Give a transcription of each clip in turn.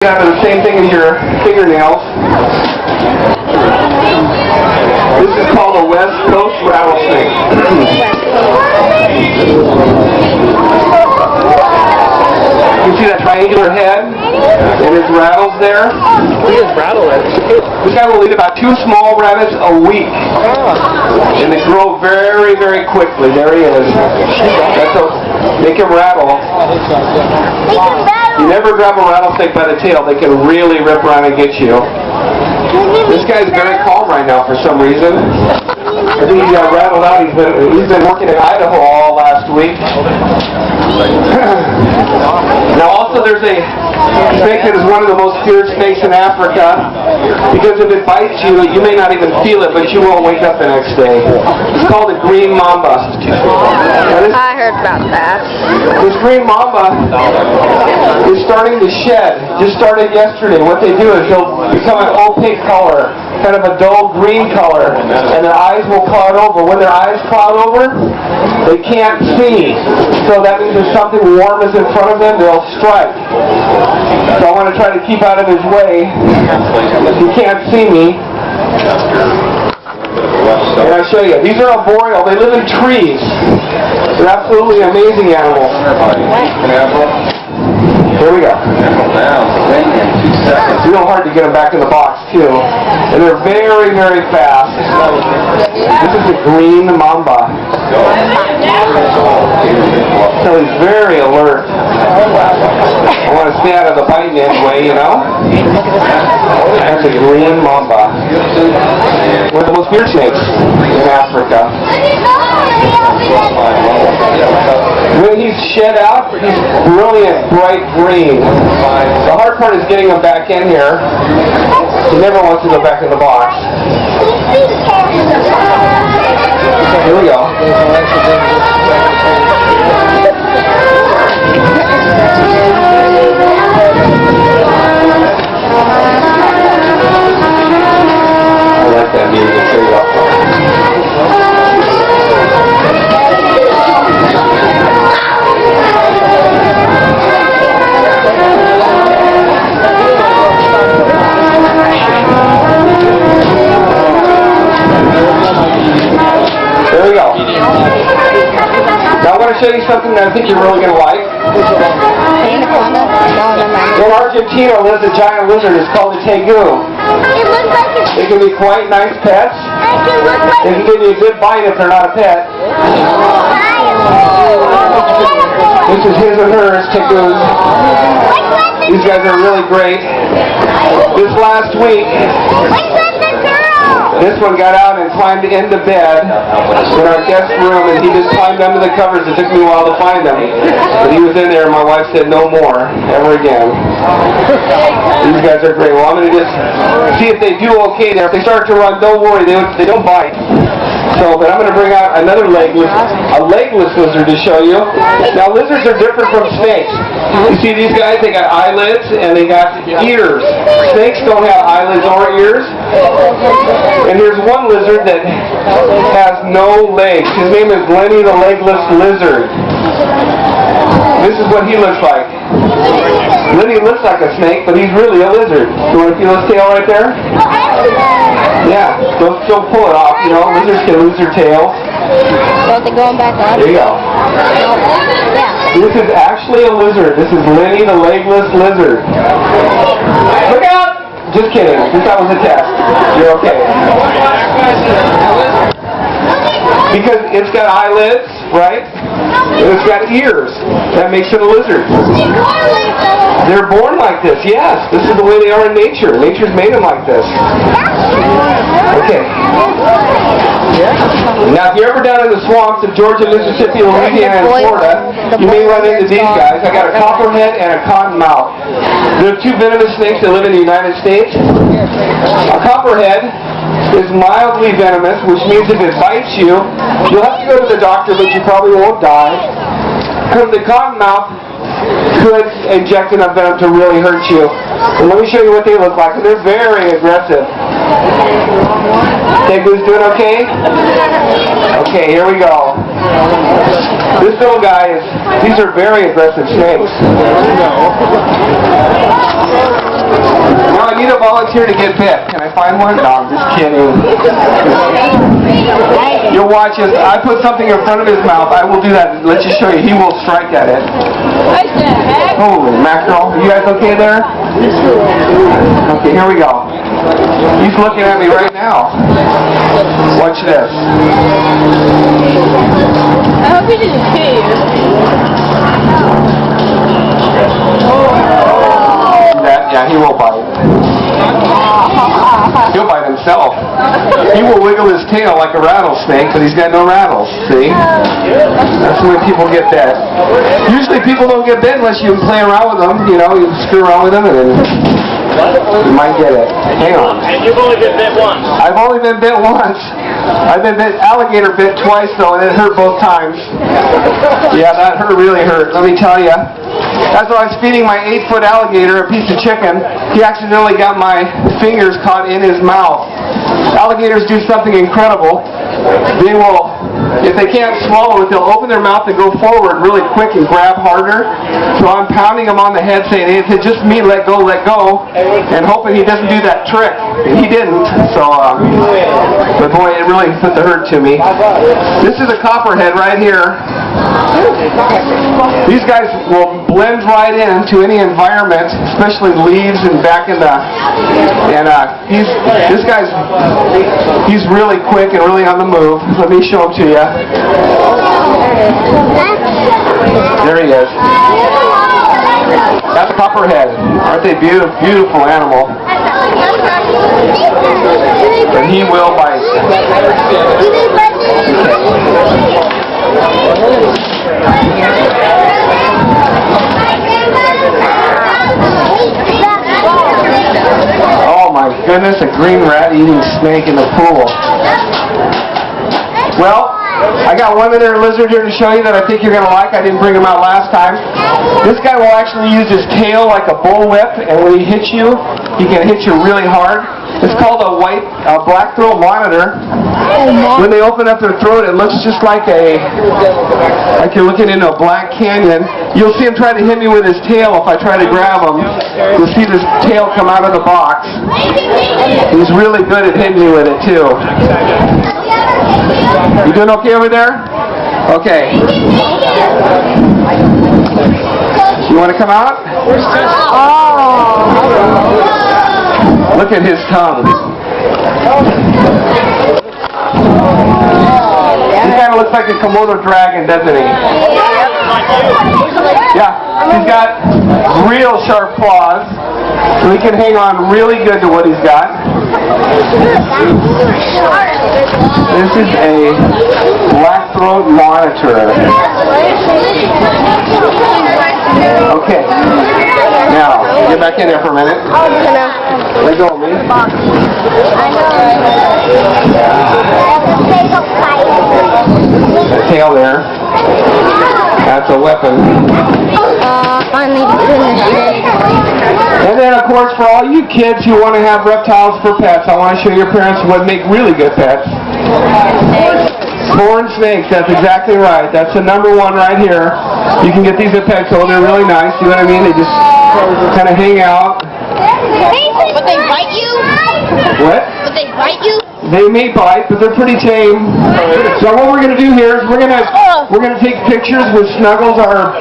Out of the same thing as your fingernails. This is called a West Coast rattlesnake. You see that triangular head and his rattles there? Look at his rattle. This guy will eat about 2 small rabbits a week. And they grow very, very quickly. There he is. That's a, make him rattle. You never grab a rattlesnake by the tail. They can really rip around and get you. This guy's very calm right now for some reason. I think he got rattled out. He's been working in Idaho all last week. Now also there's a snake that is one of the most feared snakes in Africa, because if it bites you, you may not even feel it, but you won't wake up the next day. It's called a green mamba. I heard about that. This green mamba is starting to shed. Just started yesterday. What they do is they'll become an opaque color, kind of a dull green color, and their eyes will cloud over. When their eyes cloud over, they can't see. So that means if something warm is in front of them, they'll strike. So I want to try to keep out of his way. He can't see me. And I'll show you. These are arboreal. They live in trees. They're absolutely amazing animals. Here we go. It's real hard to get them back in the box, too. And they're very, very fast. This is a green mamba. So he's very alert. I want to stay out of the biting anyway, you know? That's a green mamba. One of the most feared snakes in Africa. When he's shed out, he's brilliant, bright green. The hard part is getting him back in here. He never wants to go back in the box. Here we go. I like that music. Here we go. There we go. Now I want to show you something that I think you're really going to like. In Argentina lives a giant lizard. It's called a tegu. They can be quite nice pets. They can give you a good bite if they're not a pet. This is his and hers, tegus. These guys are really great. This last week, this one got out and climbed into bed in our guest room, and he just climbed under the covers. It took me a while to find him. But he was in there, and my wife said, no more, ever again. These guys are great. Well, I'm going to just see if they do okay there. If they start to run, don't worry, they don't bite. So, but I'm going to bring out another legless lizard to show you. Now, lizards are different from snakes. You see these guys, they got eyelids and they got ears. Snakes don't have eyelids or ears. And here's one lizard that has no legs. His name is Lenny the Legless Lizard. This is what he looks like. Lenny looks like a snake, but he's really a lizard. You want to feel his tail right there? Yeah, don't pull it off, you know. Lizards can lose their tails. So they're going back on? There you go. Yeah. This is actually a lizard. This is Lenny the Legless Lizard. Look out! Just kidding. That was a test. You're okay. Because it's got eyelids, right? And it's got ears. That makes it a lizard. They're born like this, yes. This is the way they are in nature. Nature's made them like this. Okay. Now, if you're ever down in the swamps of Georgia, Mississippi, Louisiana, and Florida, you may run into these guys. I got a copperhead and a cottonmouth. They're 2 venomous snakes that live in the United States. A copperhead is mildly venomous, which means if it bites you, you'll have to go to the doctor, but you probably won't die. The cottonmouth could inject enough venom to really hurt you. And let me show you what they look like. They're very aggressive. Okay, Goose, doing okay? Okay, here we go. This little guy is, these are very aggressive snakes. Now I need a volunteer to get bit. Can I find one? No, I'm just kidding. You'll watch this. I put something in front of his mouth. I will do that. Let's just show you. He will strike at it. Holy mackerel. Are you guys okay there? Okay, here we go. He's looking at me right now. Watch this. I hope he didn't see you. Yeah, he will bite. He'll bite himself. He will wiggle his tail like a rattlesnake, but he's got no rattles, see? That's the way people get bit. Usually people don't get bit unless you play around with them, you know, you screw around with them and then you might get it. Hang on. And you've only been bit once. I've only been bit once. I've been bit, alligator bit twice though, and it hurt both times. Yeah, that really hurt, let me tell you. As I was feeding my 8-foot alligator a piece of chicken, he accidentally got my fingers caught in his mouth. Alligators do something incredible. They will, if they can't swallow it, they'll open their mouth and go forward really quick and grab harder. So I'm pounding him on the head saying, hey, it's just me, let go, and hoping he doesn't do that trick. And he didn't, so, but boy, it really put the hurt to me. This is a copperhead right here. These guys will blend right into any environment, especially leaves and back in the, and this guy's, he's really quick and really on the move. Let me show him to you. There he is. That's copperhead. Aren't they beautiful, beautiful animal? And he will bite. Oh my goodness, a green rat-eating snake in the pool. Well, I got one other lizard here to show you that I think you're going to like. I didn't bring him out last time. This guy will actually use his tail like a bullwhip, and when he hits you, he can hit you really hard. It's called a black-throat monitor. When they open up their throat, it looks just like you're looking into a black canyon. You'll see him try to hit me with his tail if I try to grab him. You'll see this tail come out of the box. He's really good at hitting me with it, too. You doing okay over there? Okay. You want to come out? Oh. Look at his tongue. He kind of looks like a Komodo dragon, doesn't he? Yeah. He's got real sharp claws, so he can hang on really good to what he's got. This is a black-throat monitor. Okay. Now, get back in there for a minute. Let go of me. The tail there. That's a weapon. Finally finished. And then, of course, for all you kids who want to have reptiles for pets, I want to show your parents what make really good pets. Corn snakes, that's exactly right. That's the #1 right here. You can get these at Petco. They're really nice. You know what I mean? They just kind of hang out. But they bite you? What? But they bite you? They may bite, but they're pretty tame. So what we're going to do here is we're going to take pictures with Snuggles, our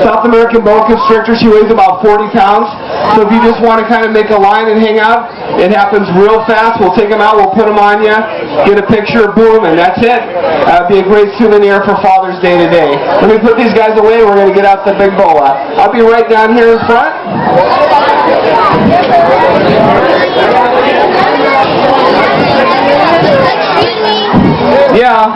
South American boa constrictor. She weighs about 40 pounds. So if you just want to kind of make a line and hang out, it happens real fast. We'll take them out, we'll put them on you, get a picture, boom, and that's it. It'd be a great souvenir for Father's Day today. Let me put these guys away. We're going to get out the big boa. I'll be right down here in front. Yeah.